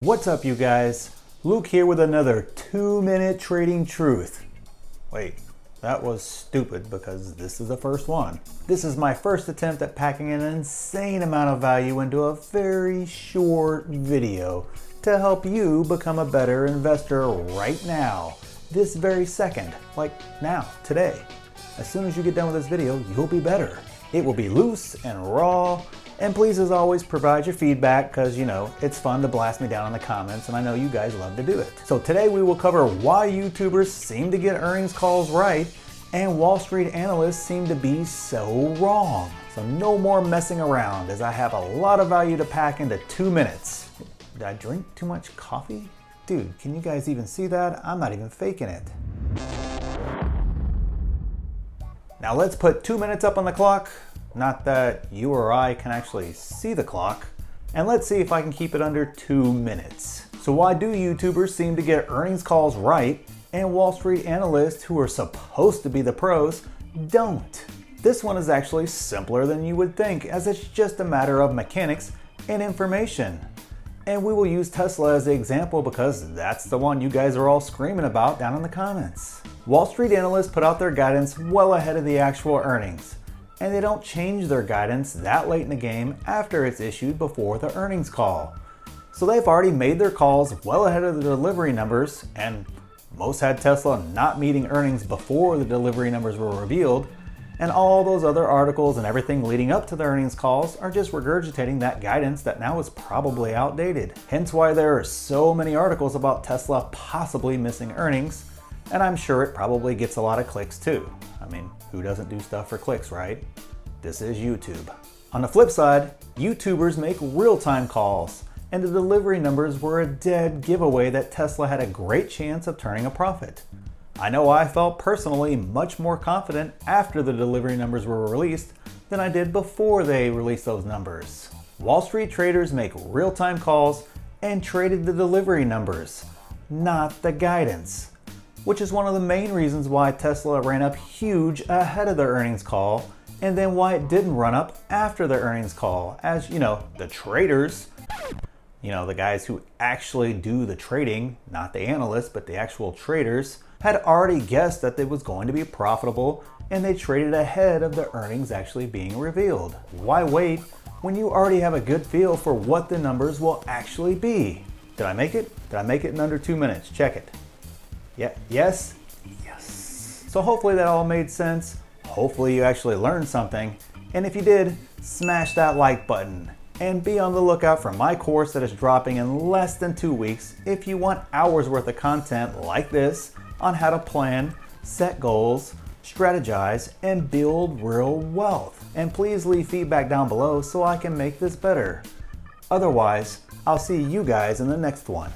What's up, you guys? Luke here with another 2-minute trading truth. Wait, that was stupid because this is the first one. This is my first attempt at packing an insane amount of value into a very short video to help you become a better investor right now, this very second, like now, today. As soon as you get done with this video, you'll be better. It will be loose and raw. And please, as always, provide your feedback because, you know, it's fun to blast me down in the comments and I know you guys love to do it. So today we will cover why YouTubers seem to get earnings calls right and Wall Street analysts seem to be so wrong. So no more messing around as I have a lot of value to pack into 2 minutes. Did I drink too much coffee? Dude, can you guys even see that? I'm not even faking it. Now let's put 2 minutes up on the clock. Not that you or I can actually see the clock. And let's see if I can keep it under 2 minutes. So why do YouTubers seem to get earnings calls right and Wall Street analysts who are supposed to be the pros don't? This one is actually simpler than you would think, as it's just a matter of mechanics and information. And we will use Tesla as the example because that's the one you guys are all screaming about down in the comments. Wall Street analysts put out their guidance well ahead of the actual earnings. And they don't change their guidance that late in the game after it's issued before the earnings call. So they've already made their calls well ahead of the delivery numbers, and most had Tesla not meeting earnings before the delivery numbers were revealed, and all those other articles and everything leading up to the earnings calls are just regurgitating that guidance that now is probably outdated. Hence why there are so many articles about Tesla possibly missing earnings, and I'm sure it probably gets a lot of clicks too. I mean, who doesn't do stuff for clicks, right? This is YouTube. On the flip side, YouTubers make real-time calls, and the delivery numbers were a dead giveaway that Tesla had a great chance of turning a profit. I know I felt personally much more confident after the delivery numbers were released than I did before they released those numbers. Wall Street traders make real-time calls and traded the delivery numbers, not the guidance, which is one of the main reasons why Tesla ran up huge ahead of the earnings call, and then why it didn't run up after the earnings call, as, you know, the traders, you know, the guys who actually do the trading, not the analysts, but the actual traders, had already guessed that it was going to be profitable, and they traded ahead of the earnings actually being revealed. Why wait when you already have a good feel for what the numbers will actually be? Did I make it? Did I make it in under 2 minutes? Check it. Yeah, yes? Yes. So hopefully that all made sense. Hopefully you actually learned something. And if you did, smash that like button. And be on the lookout for my course that is dropping in less than 2 weeks if you want hours worth of content like this on how to plan, set goals, strategize, and build real wealth. And please leave feedback down below so I can make this better. Otherwise, I'll see you guys in the next one.